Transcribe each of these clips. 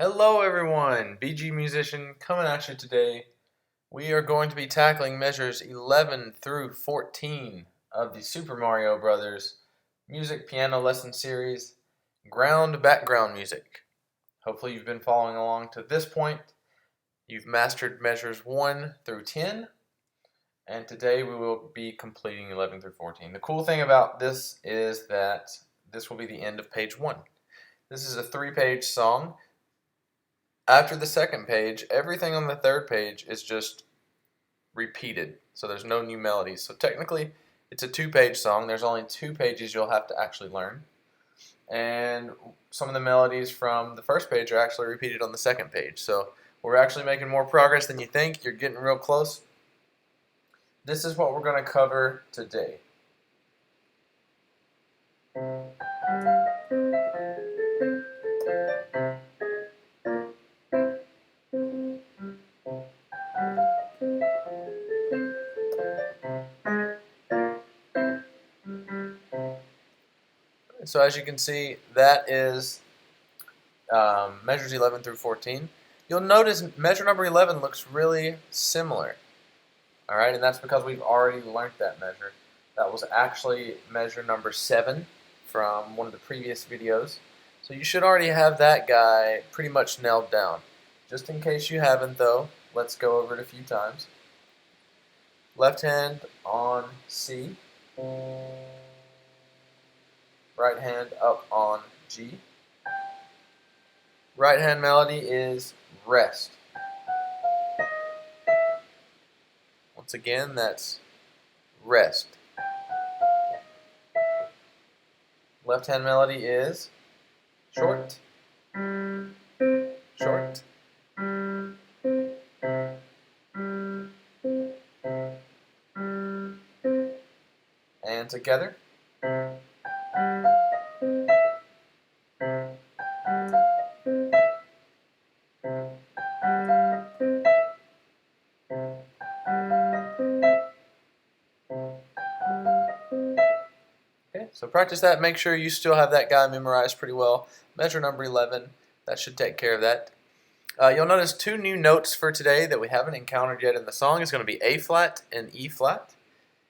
Hello everyone, BG Musician coming at you today. We are going to be tackling measures 11 through 14 of the Super Mario Brothers music piano lesson series, Ground Background Music. Hopefully you've been following along to this point. You've mastered measures 1 through 10, and today we will be completing 11 through 14. The cool thing about this is that this will be the end of page 1. This is a 3-page song. After the second page, everything on the third page is just repeated, so there's no new melodies. So technically, it's a 2-page song. There's only 2 pages you'll have to actually learn. And some of the melodies from the first page are actually repeated on the second page. So we're actually making more progress than you think. You're getting real close. This is what we're going to cover today. So as you can see, that is measures 11 through 14. You'll notice measure number 11 looks really similar. Alright, and that's because we've already learned that measure. That was actually measure number 7 from one of the previous videos. So you should already have that guy pretty much nailed down. Just in case you haven't though, let's go over it a few times. Left hand on C. Right hand up on G. Right hand melody is rest. Once again, that's rest. Left hand melody is short, short. And together. Okay, so practice that. Make sure you still have that guy memorized pretty well. Measure number 11, that should take care of that. You'll notice 2 new notes for today that we haven't encountered yet in the song. Is going to be A flat and E flat.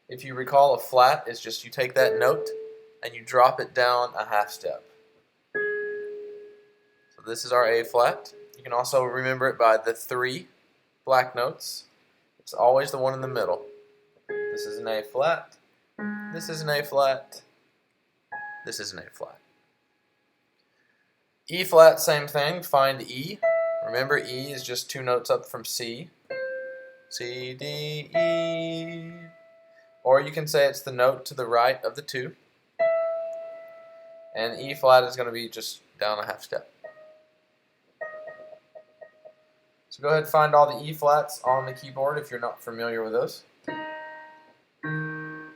If you recall, a flat is just you take that note and you drop it down a half step. So this is our A flat. You can also remember it by the 3 black notes. It's always the one in the middle. This is an A flat. This is an A flat. This is an A flat. E flat, same thing. Find E. Remember, E is just 2 notes up from C. C, D, E. Or you can say it's the note to the right of the 2. And E flat is going to be just down a half step. So go ahead and find all the E flats on the keyboard if you're not familiar with those. And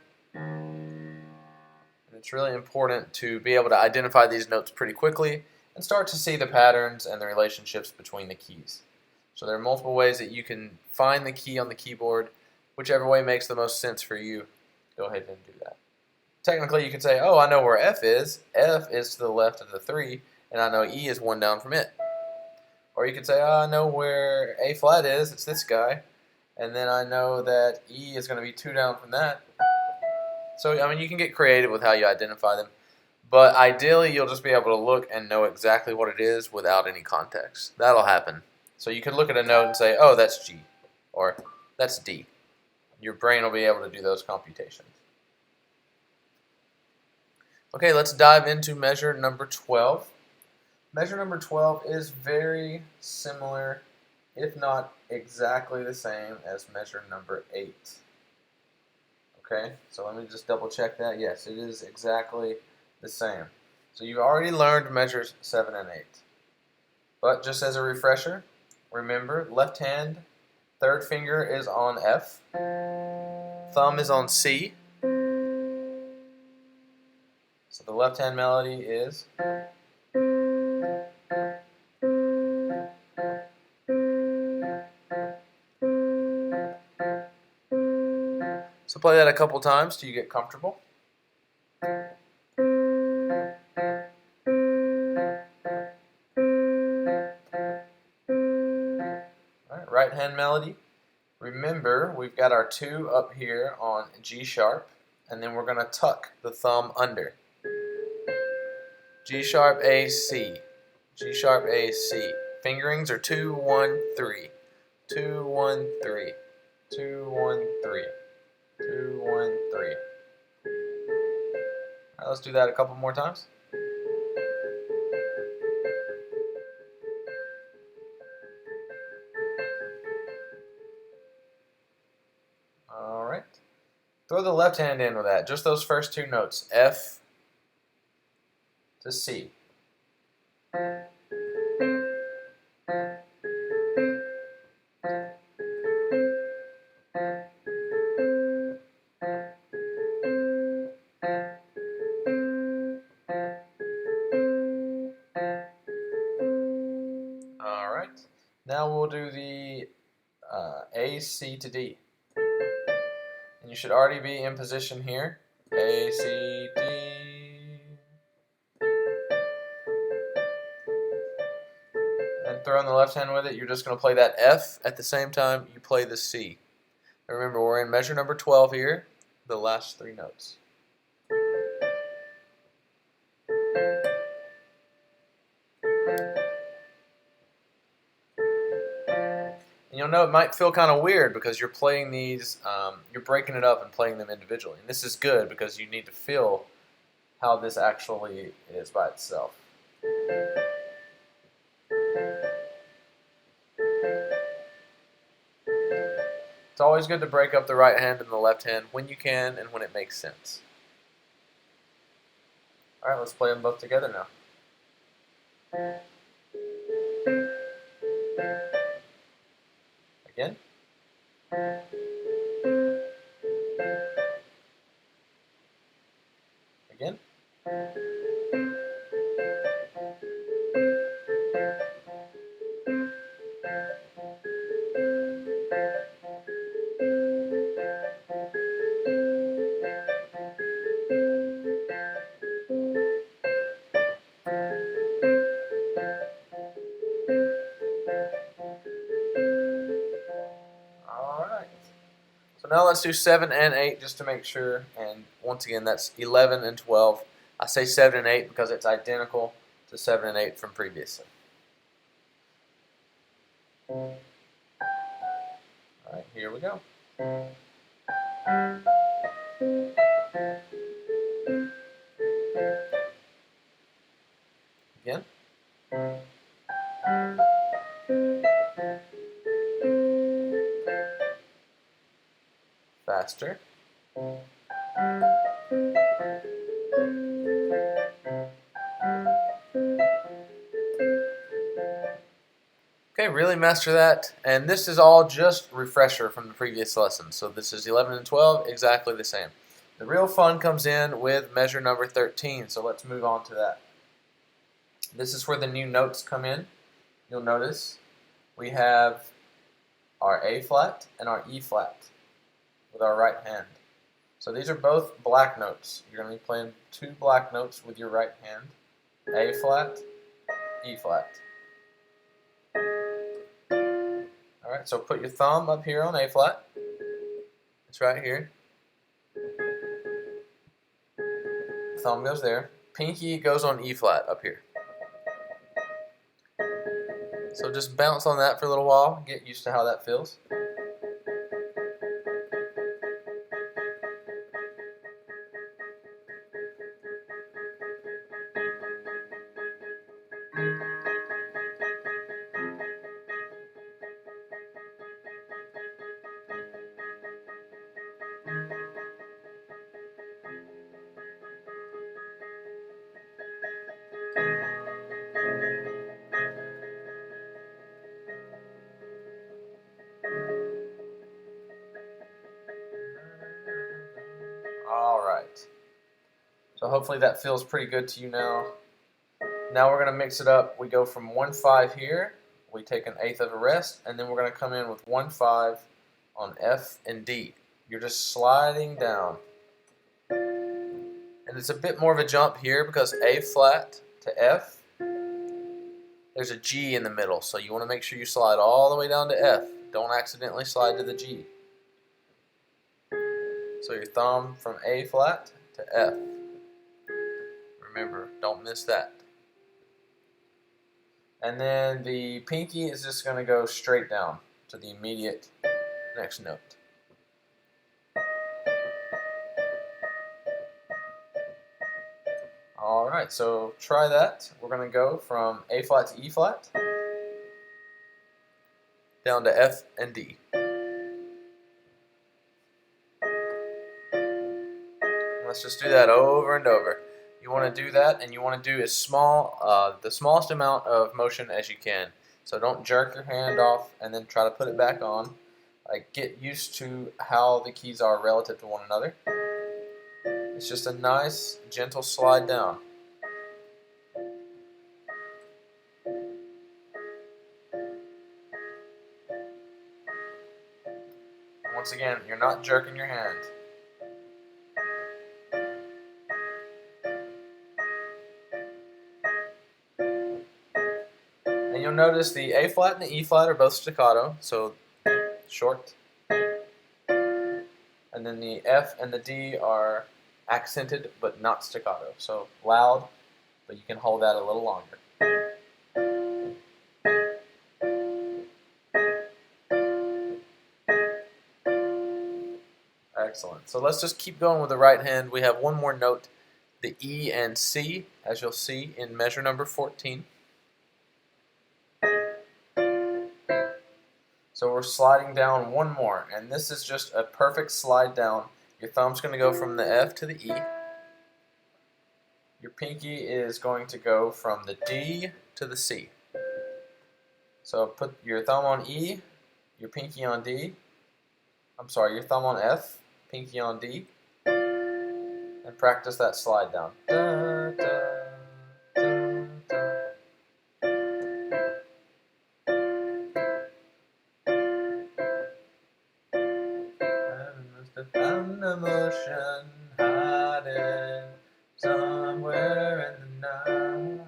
it's really important to be able to identify these notes pretty quickly and start to see the patterns and the relationships between the keys. So there are multiple ways that you can find the key on the keyboard. Whichever way makes the most sense for you, go ahead and do that. Technically, you can say, oh, I know where F is. F is to the left of the 3, and I know E is 1 down from it. Or you could say, oh, I know where A flat is. It's this guy. And then I know that E is going to be 2 down from that. So, I mean, you can get creative with how you identify them. But ideally, you'll just be able to look and know exactly what it is without any context. That'll happen. So you could look at a note and say, oh, that's G. Or that's D. Your brain will be able to do those computations. Okay, let's dive into measure number 12. Measure number 12 is very similar, if not exactly the same as measure number 8. Okay, so let me just double check that. Yes, it is exactly the same. So you've already learned measures 7 and 8. But just as a refresher, remember, left hand, 3rd finger is on F, thumb is on C. So the left hand melody is. So play that a couple times till you get comfortable. right hand melody. Remember, we've got our 2 up here on G sharp, and then we're going to tuck the thumb under. G sharp, A, C. G sharp, A, C. Fingerings are 2, 1, 3. 2, 1, 3. 2, 1, 3. 2, 1, 3. Alright, let's do that a couple more times. Alright. Throw the left hand in with that. Just those first 2 notes. F to C. Alright. Now we'll do the A, C to D. And you should already be in position here. A, C, D. And throwing the left hand with it, you're just going to play that F at the same time you play the C. Remember, we're in measure number 12 here, the last 3 notes. And you'll know it might feel kind of weird because you're playing these, you're breaking it up and playing them individually. And this is good because you need to feel how this actually is by itself. It's always good to break up the right hand and the left hand when you can and when it makes sense. Alright, let's play them both together now. Again. Again. So now let's do 7 and 8 just to make sure. And once again, that's 11 and 12. I say 7 and 8 because it's identical to 7 and 8 from previously. All right, here we go. Again. Faster. Okay, really master that. And this is all just refresher from the previous lesson. So this is 11 and 12, exactly the same. The real fun comes in with measure number 13. So let's move on to that. This is where the new notes come in. You'll notice we have our A flat and our E flat with our right hand. So these are both black notes. You're going to be playing 2 black notes with your right hand. A flat, E flat. Alright, so put your thumb up here on A flat. It's right here. Thumb goes there. Pinky goes on E flat up here. So just bounce on that for a little while. Get used to how that feels. Alright, so hopefully that feels pretty good to you now. Now we're going to mix it up. We go from 1-5 here, we take an eighth of a rest, and then we're going to come in with 1-5 on F and D. You're just sliding down. And it's a bit more of a jump here because A flat to F, there's a G in the middle, so you want to make sure you slide all the way down to F. Don't accidentally slide to the G. So your thumb from A flat to F. Remember, don't miss that. And then the pinky is just going to go straight down to the immediate next note. Alright, so try that. We're going to go from A flat to E flat, down to F and D. Let's just do that over and over. You want to do that, and you want to do the smallest amount of motion as you can. So don't jerk your hand off and then try to put it back on. Like, get used to how the keys are relative to one another. It's just a nice, gentle slide down. Once again, you're not jerking your hand. And you'll notice the A flat and the E flat are both staccato, so short. And then the F and the D are accented but not staccato, so loud, but you can hold that a little longer. Excellent. So let's just keep going with the right hand. We have one more note, the E and C, as you'll see in measure number 14. So we're sliding down one more, and this is just a perfect slide down. Your thumb's going to go from the F to the E. Your pinky is going to go from the D to the C. So put your thumb on E, your pinky on D. I'm sorry, your thumb on F, pinky on D, and practice that slide down. Da, da, da, da. I must have found emotion hiding somewhere in the night.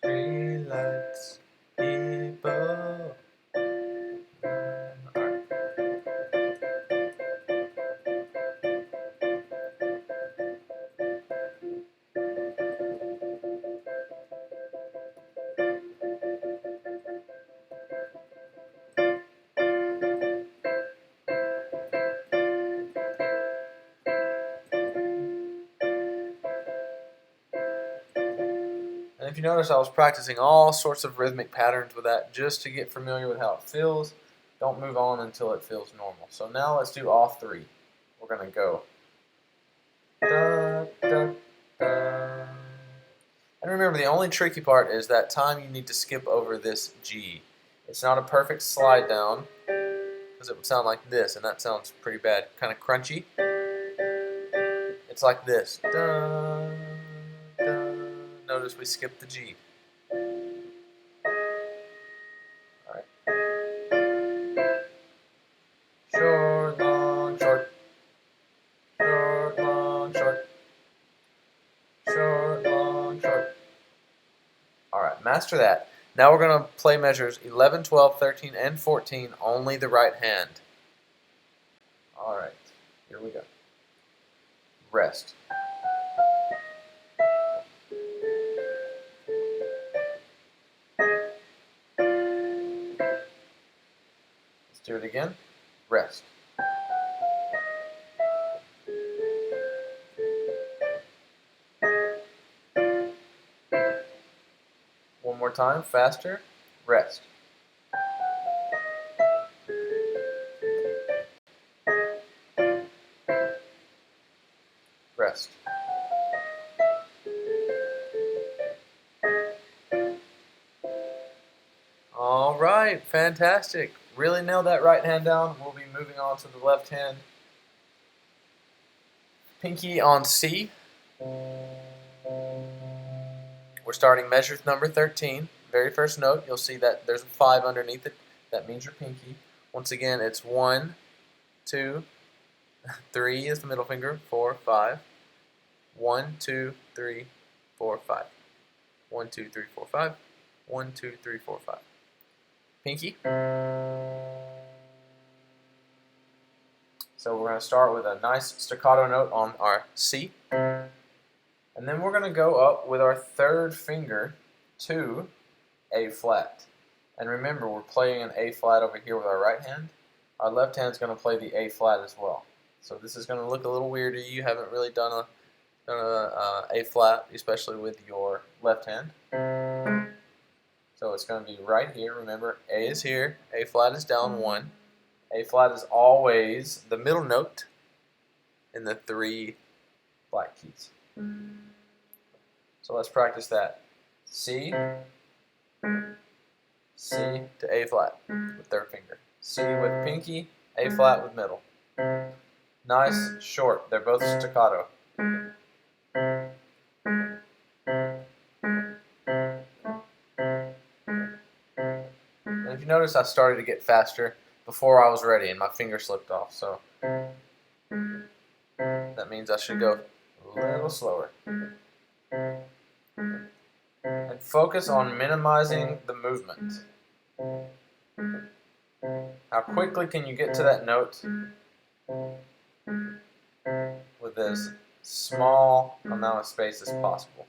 Streetlights, people. And if you notice, I was practicing all sorts of rhythmic patterns with that just to get familiar with how it feels. Don't move on until it feels normal. So now let's do all three. We're going to go. Da, da, da. And remember, the only tricky part is that time you need to skip over this G. It's not a perfect slide down, because it would sound like this, and that sounds pretty bad. Kind of crunchy. It's like this. Da, da. Notice we skipped the G. Alright. Short, long, short. Short, long, short. Short, long, short. Alright, master that. Now we're going to play measures 11, 12, 13, and 14, only the right hand. Alright, here we go. Rest. Let's do it again. Rest. One more time, faster. Rest. Rest. All right, fantastic. Really nailed that right hand down. We'll be moving on to the left hand. Pinky on C. We're starting measure number 13. Very first note, you'll see that there's a 5 underneath it. That means your pinky. Once again, it's 1, 2, 3 is the middle finger, 4, 5. 1, 2, 3, 4, 5. 1, 2, 3, 4, 5. 1, 2, 3, 4, 5. pinky. So we're going to start with a nice staccato note on our C. And then we're going to go up with our third finger to A flat. And remember, we're playing an A flat over here with our right hand. Our left hand is going to play the A flat as well. So this is going to look a little weird to you. You haven't really done a A flat, especially with your left hand. So it's going to be right here. Remember, A is here, A flat is down 1. A flat is always the middle note in the 3 black keys. So let's practice that. C, C to A flat with third finger. C with pinky, A flat with middle. Nice, short. They're both staccato. And if you notice, I started to get faster before I was ready and my finger slipped off. So that means I should go a little slower. And focus on minimizing the movement. How quickly can you get to that note with as small amount of space as possible?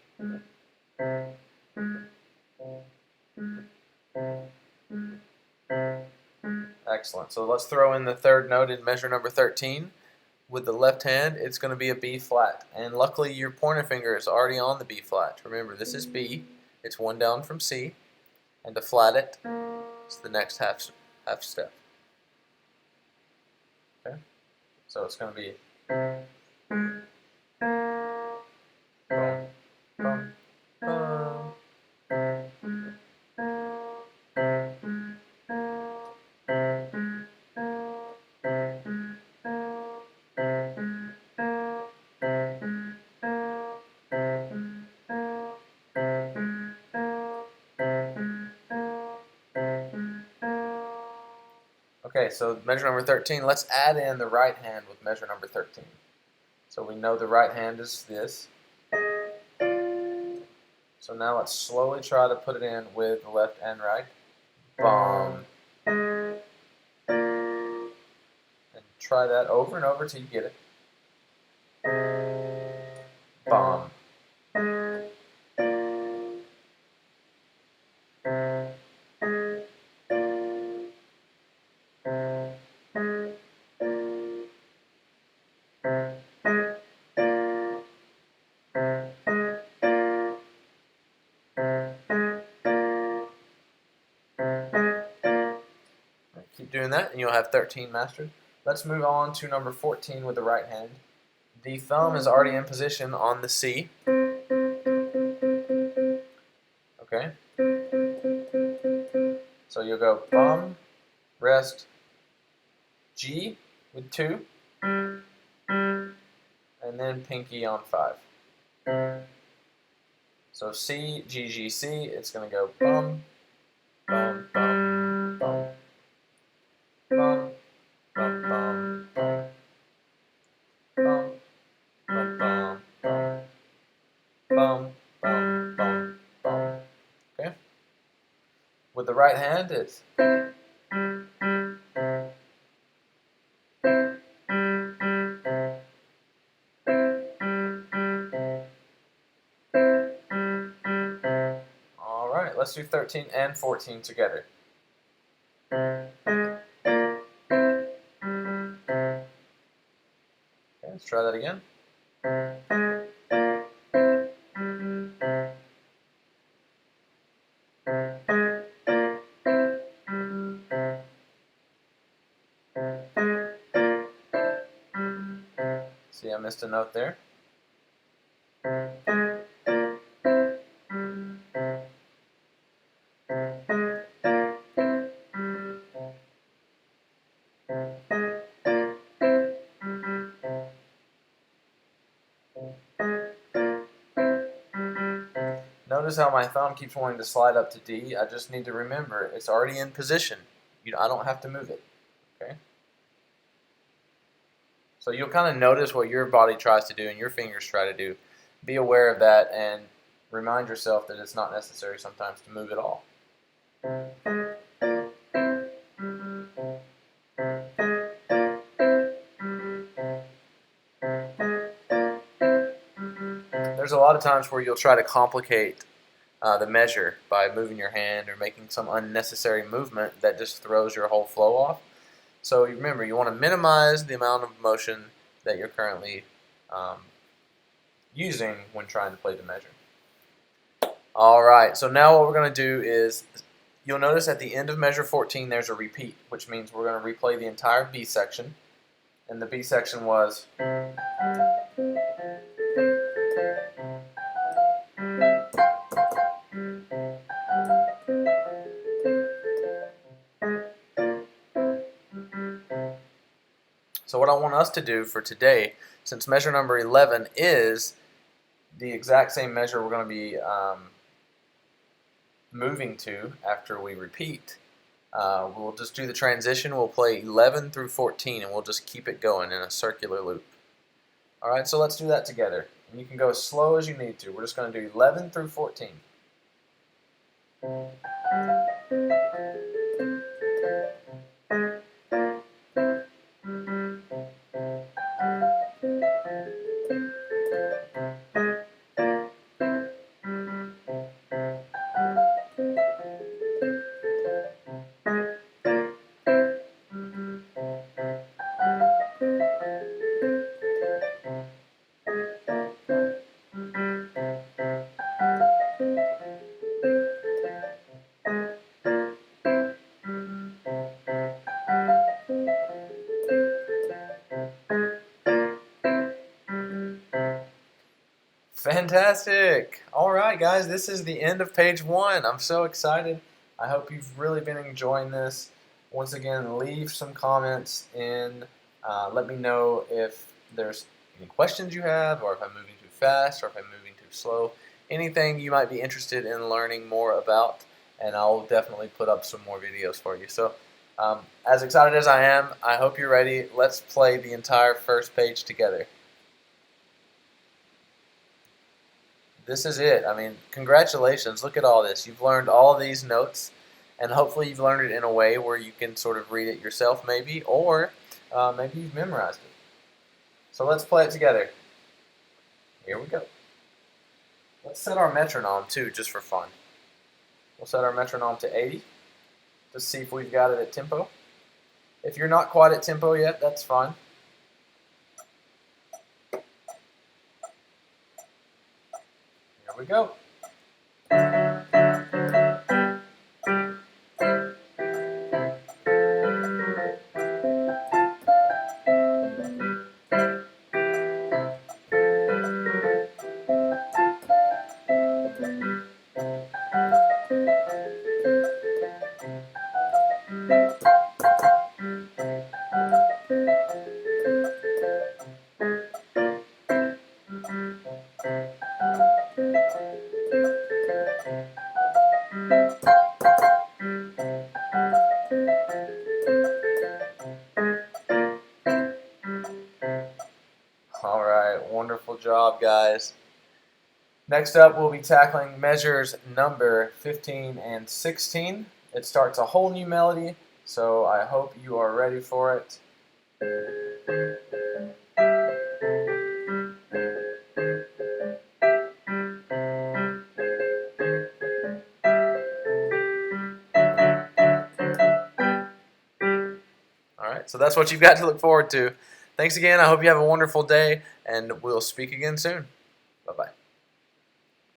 Excellent. So let's throw in the third note in measure number 13. With the left hand, it's going to be a B flat. And luckily, your pointer finger is already on the B flat. Remember, this is B. It's one down from C. And to flat it, it's the next half step. Okay? So it's going to be boom, boom, boom. Okay, so measure number 13, let's add in the right hand with measure number 13. So we know the right hand is this. So now let's slowly try to put it in with the left and right. Bum. And try that over and over till you get it. Bum. Keep doing that and you'll have 13 mastered. Let's move on to number 14 with the right hand. The thumb is already in position on the C. Okay? So you'll go bum, rest, G with 2, and then pinky on 5. So C, G, G, C, it's going to go bum, bum, bum, bum. Bum, bum, bum, bum. Bum, bum, bum, bum. Bum, bum, bum, bum. Okay? With the right hand, it's alright, let's do 13 and 14 together. Let's try that again. See, I missed a note there. Notice how my thumb keeps wanting to slide up to D. I just need to remember it's already in position. I don't have to move it. Okay? So you'll kind of notice what your body tries to do and your fingers try to do. Be aware of that and remind yourself that it's not necessary sometimes to move at all. there's a lot of times where you'll try to complicate the measure by moving your hand or making some unnecessary movement that just throws your whole flow off. So remember, you want to minimize the amount of motion that you're currently using when trying to play the measure. Alright, so now what we're going to do is, you'll notice at the end of measure 14 there's a repeat, which means we're going to replay the entire B section. And the B section was... So what I want us to do for today, since measure number 11 is the exact same measure we're going to be moving to after we repeat, we'll just do the transition. We'll play 11 through 14 and we'll just keep it going in a circular loop. Alright, so let's do that together. And you can go as slow as you need to. We're just going to do 11 through 14. Fantastic! Alright guys, this is the end of page 1. I'm so excited. I hope you've really been enjoying this. Once again, leave some comments in. Let me know if there's any questions you have, or if I'm moving too fast, or if I'm moving too slow. Anything you might be interested in learning more about, and I'll definitely put up some more videos for you. So, as excited as I am, I hope you're ready. Let's play the entire first page together. This is it. I mean, congratulations. Look at all this. You've learned all of these notes, and hopefully you've learned it in a way where you can sort of read it yourself maybe, or maybe you've memorized it. So let's play it together. Here we go. Let's set our metronome too, just for fun. We'll set our metronome to 80 to see if we've got it at tempo. If you're not quite at tempo yet, that's fine. Here we go. Alright, wonderful job, guys. Next up, we'll be tackling measures number 15 and 16. It starts a whole new melody, so I hope you are ready for it. Alright, so that's what you've got to look forward to. Thanks again. I hope you have a wonderful day, and we'll speak again soon. Bye-bye.